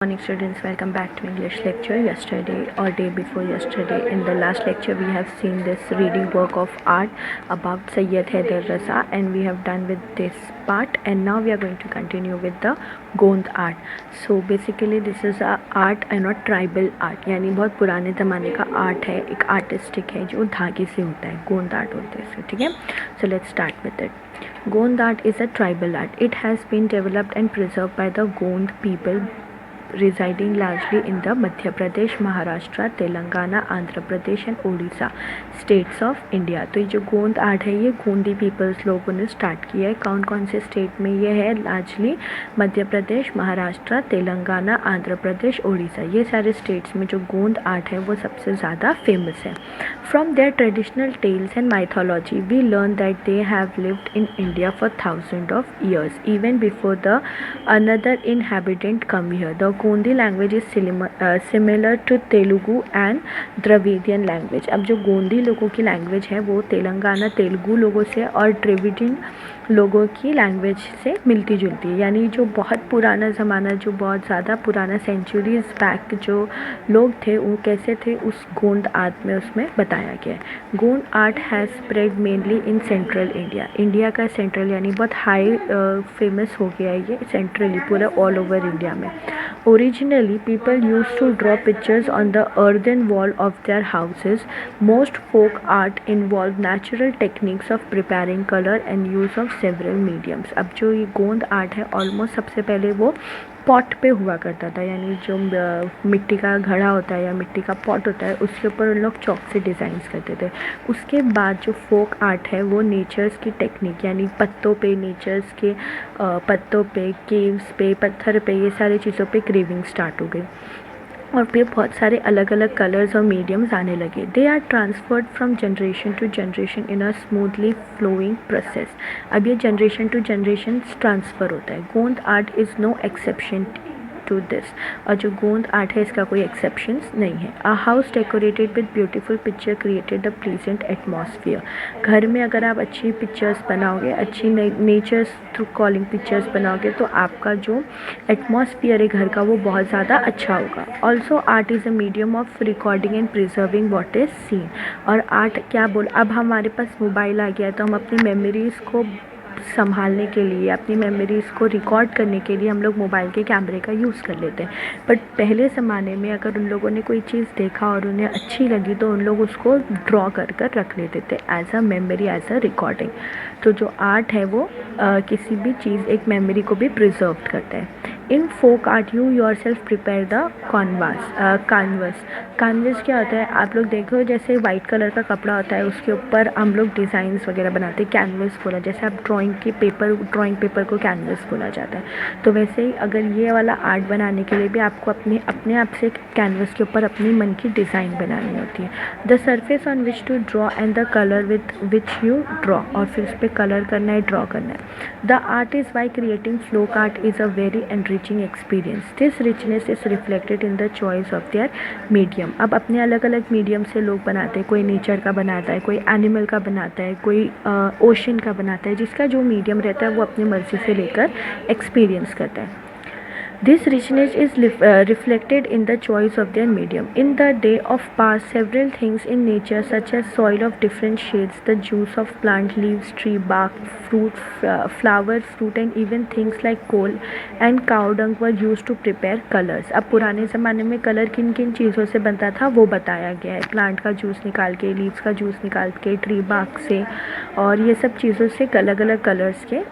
Morning students, welcome back to English lecture. Yesterday or day before yesterday, in the last lecture we have seen this reading work of art about Sayyid Haider Raza, and we have done with this part, and now we are going to continue with the Gond art. So basically this is a art and not tribal art, यानी बहुत पुराने ज़माने का art है, एक artistic है जो धागे से होता है, गोंद आर्ट होता है इससे, ठीक है. So let's start with it. Gond art is a tribal art. It has been developed and preserved by the Gond people residing largely in the Madhya Pradesh, Maharashtra, Telangana, Andhra Pradesh and Odisha states of India. तो ये जो गोंद art है ये Gondi peoples लोगों ने start किया है. कौन कौन से स्टेट में ये है? लार्जली मध्य प्रदेश, महाराष्ट्र, तेलंगाना, आंध्र प्रदेश, ओडिशा, ये सारे स्टेट्स में जो गोंद आर्ट है वो सबसे ज़्यादा फेमस है. From their traditional tales and mythology, we learn that they have lived in India for thousands of years, even before the another inhabitant come here. The Gondi language is similar to Telugu and Dravidian language. अब जो गोंदी लोगों की language है वो तेलंगाना तेलुगु लोगों से और Dravidian लोगों की लैंग्वेज से मिलती जुलती है. यानी जो बहुत पुराना ज़माना, जो बहुत ज़्यादा पुराना सेंचुरीज बैक जो लोग थे वो कैसे थे उस गोंद आर्ट में उसमें बताया गया है. Gond art has spread mainly in central India. India का सेंट्रल यानी बहुत हाई फेमस हो गया है ये सेंट्रली पूरा ऑल ओवर इंडिया में. Originally, people used to draw pictures on the earthen wall of their houses. Most folk art involved natural techniques of preparing color and use of several mediums. अब जो ये गोंद art है almost सबसे पहले वो pot पे हुआ करता था, यानी जो मिट्टी का घड़ा होता है या मिट्टी का पॉट होता है उसके ऊपर उन लोग चॉक से डिज़ाइंस करते थे. उसके बाद जो फोक आर्ट है वो नेचर्स की टेक्निक यानी पत्तों पे, नेचर्स के पत्तों पे, केव्स पे, पत्थर पे, ये सारी चीज़ों पे क्रेविंग स्टार्ट हो गई और फिर बहुत सारे अलग अलग कलर्स और मीडियम्स आने लगे. They are transferred from generation to generation in a smoothly flowing process. अब ये जनरेशन टू जनरेशन ट्रांसफ़र होता है. Gond art is no exception to this. और जो गोंद आर्ट है इसका कोई एक्सेप्शंस नहीं है. A house decorated with beautiful picture created a pleasant atmosphere. घर में अगर आप अच्छी पिक्चर्स बनाओगे, अच्छी नेचर्स थ्रू कॉलिंग पिक्चर्स बनाओगे तो आपका जो एटमॉस्फेयर है घर का वो बहुत ज़्यादा अच्छा होगा. Also art is a medium of recording and preserving what is scene. और आर्ट क्या बोल, अब हमारे पास मोबाइल आ गया है तो हम अपनी मेमोरीज़ को संभालने के लिए, अपनी मेमोरीज़ को रिकॉर्ड करने के लिए हम लोग मोबाइल के कैमरे का यूज़ कर लेते हैं. बट पहले ज़माने में अगर उन लोगों ने कोई चीज़ देखा और उन्हें अच्छी लगी तो उन लोग उसको ड्रॉ कर कर रख लेते थे as a memory, as a recording. तो जो आर्ट है वो किसी भी चीज़, एक मेमोरी को भी प्रिजर्व करता है. In folk art you yourself prepare the canvas. Canvas क्या होता है? आप लोग देखो जैसे वाइट कलर का कपड़ा होता है उसके ऊपर हम लोग डिज़ाइंस वगैरह बनाते हैं, कैनवस बोला. जैसे आप ड्राइंग पेपर को कैनवस बोला जाता है. तो वैसे ही अगर ये वाला आर्ट बनाने के लिए भी आपको अपने आप से कैनवस के ऊपर अपनी मन की डिज़ाइन बनानी होती है. The surface on which to draw and the colour with which you draw, और फिर उस पर कलर करना है, ड्रॉ करना है. The art is by creating folk art is a very enriching experience. This richness is reflected in the choice of their medium. अब अपने अलग अलग मीडियम से लोग बनाते हैं. कोई नेचर का बनाता है, कोई एनिमल का बनाता है, कोई ओशन का बनाता है. जिसका जो मीडियम रहता है वो अपनी मर्ज़ी से लेकर एक्सपीरियंस करता है. This richness is reflected in the choice of their medium. In the day of past, several things in nature such as soil of different shades, the juice of plant leaves, tree bark, fruit, flower, fruit and even things like coal and cow dung were used to prepare colors. अब पुराने ज़माने में colour किन किन चीज़ों से बनता था वो बताया गया है. प्लांट का जूस निकाल के, लीव्स का जूस निकाल के, ट्री बार्क से, और ये सब चीज़ों से अलग अलग कलर्स के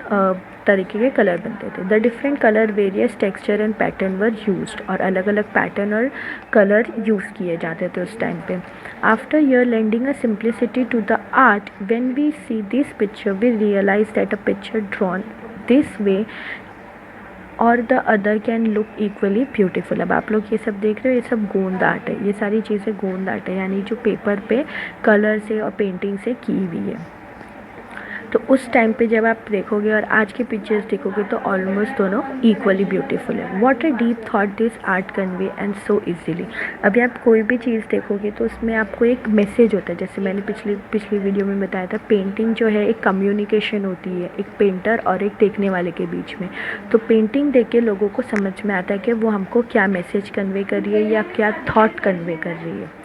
तरीके के कलर बनते थे. The different colour various texture and pattern were used, और अलग अलग पैटर्न और कलर यूज़ किए जाते थे उस टाइम पे. After your lending a simplicity to the art, when we see this picture we realise that a picture drawn this way or the other can look equally beautiful. अब आप लोग ये सब देख रहे हो, ये सब गोंद आर्ट है. ये सारी चीज़ें गोंद आर्ट है, यानी जो पेपर पे कलर से और पेंटिंग से की हुई है. तो उस टाइम पे जब आप देखोगे और आज की पिक्चर्स देखोगे तो ऑलमोस्ट दोनों इक्वली ब्यूटीफुल है। What a deep thought this art convey and so easily. अभी आप कोई भी चीज़ देखोगे तो उसमें आपको एक मैसेज होता है, जैसे मैंने पिछली वीडियो में बताया था, पेंटिंग जो है एक कम्युनिकेशन होती है एक पेंटर और एक देखने वाले के बीच में। तो पेंटिंग देख के लोगों को समझ में आता है कि वो हमको क्या मैसेज कन्वे कर रही है या क्या थॉट कन्वे कर रही है।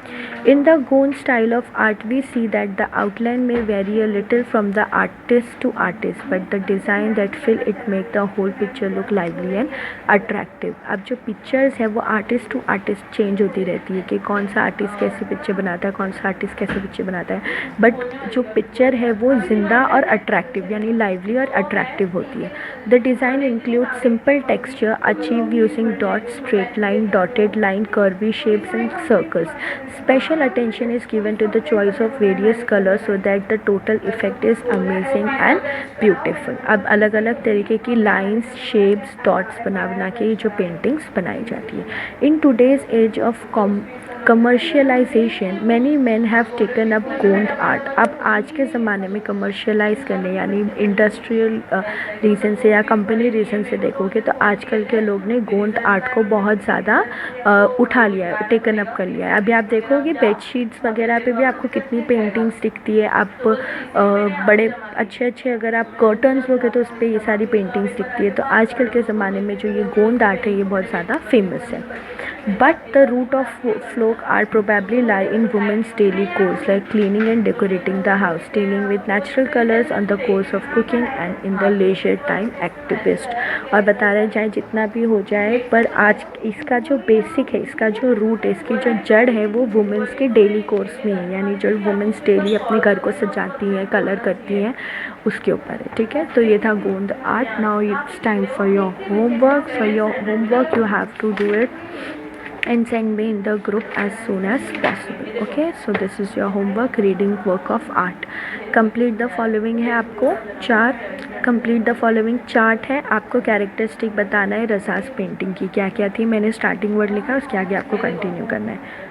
In the Goan style of art, we see that the outline may vary a little from the artist to artist, but the design that fill it make the whole picture look lively and attractive. अब जो pictures है वो artist to artist change होती रहती है कि कौन सा आर्टिस्ट कैसी पिक्चर बनाता है, कौन सा आर्टिस्ट कैसी पिक्चर बनाता है, बट जो पिक्चर है वो जिंदा और अट्रैक्टिव यानी लाइवली और अट्रैक्टिव होती है। The design include simple texture achieve using dot, straight line, dotted line, curvy shapes and circles. Special attention is given to the choice of various colors so that the total effect is amazing and beautiful. अब अलग अलग तरीके की lines, shapes, dots बना के ये जो paintings बनाई जाती है। In today's age of commercialisation many men have taken up Gond art. अब आज के ज़माने में कमर्शियलाइज करने यानी इंडस्ट्रियल रीज़न से या कंपनी रीज़न से देखोगे तो आजकल के लोग ने गोंद आर्ट को बहुत ज़्यादा उठा लिया है, टेकन अप कर लिया है। अभी आप देखोगे बेडशीट्स वगैरह पे भी आपको कितनी पेंटिंग्स दिखती है। आप बड़े अच्छे अगर आप कर्टन्स लोगे तो उस पर ये सारी पेंटिंग्स दिखती है। तो आजकल के ज़माने में जो ये गोंद आर्ट है ये बहुत ज़्यादा फेमस है। But the root of folk art probably lie in women's daily chores like cleaning and decorating the house, dealing with natural colors on the course of cooking and in the leisure time activist. और बता रहे चाहे जितना भी हो जाए पर आज इसका जो बेसिक है, इसका जो रूट है, इसकी जो जड़ है वो वुमेंस के डेली कोर्स में है, यानी जो वुमेंस डेली अपने घर को सजाती हैं, कलर करती हैं, उसके ऊपर है। ठीक है, तो ये था Gond art. Now it's time for your homework. For your homework you have to do it and send me in the group as soon as possible. Okay, so this is your homework, reading work of art. Complete the following है आपको 4 complete the following chart है। आपको characteristic बताना है रज़ास painting की क्या क्या थी। मैंने स्टार्टिंग वर्ड लिखा, उसके आगे आपको कंटिन्यू करना है।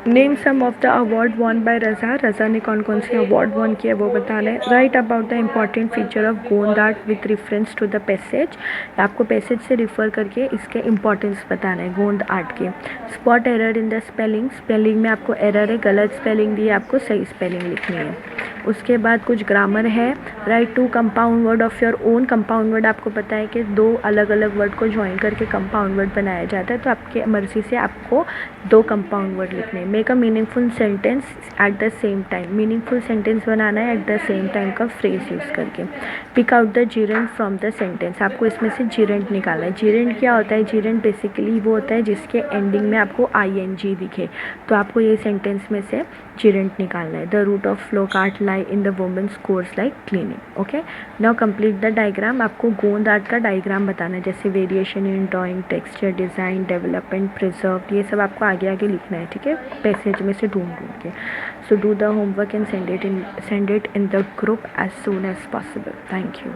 Name some of the award won by Raza. Raza ने कौन कौन से अवार्ड वॉन किया वो बताना है। Write about the important feature of Gond art with reference to the passage. आपको पैसेज से रिफ़र करके इसके इंपॉर्टेंस बताना है गोंद आर्ट के। Spot error in the spelling. Spelling में आपको एरर है, गलत स्पेलिंग दी है, आपको सही स्पेलिंग लिखनी है। उसके बाद कुछ ग्रामर है। Write to compound word of your own. Compound word आपको पता है कि 2 अलग अलग वर्ड को ज्वाइन करके कंपाउंड वर्ड बनाया जाता है, तो आपके मर्ज़ी से आपको 2 कंपाउंड वर्ड लिखने हैं। Make a meaningful sentence at the same time. Meaningful sentence बनाना है एट द सेम टाइम का फ्रेज यूज़ करके। Pick out the gerund from the sentence. आपको इसमें से जीरेंट निकालना है। जीरेंट क्या होता है? जीरेंट बेसिकली वो होता है जिसके एंडिंग में आपको ING दिखे, तो आपको ये सेंटेंस में से जीरेंट निकालना है। The root of folk art lie in the women's course like cleaning. Okay, now complete the diagram. आपको गोंद आर्ट का डायग्राम बताना है, जैसे variation in drawing, texture, design, development, preserve, ये सब आपको आगे आगे लिखना है। ठीक है, पैसेज में से ढूंढ के। So do the homework and send it in the group as soon as possible. Thank you.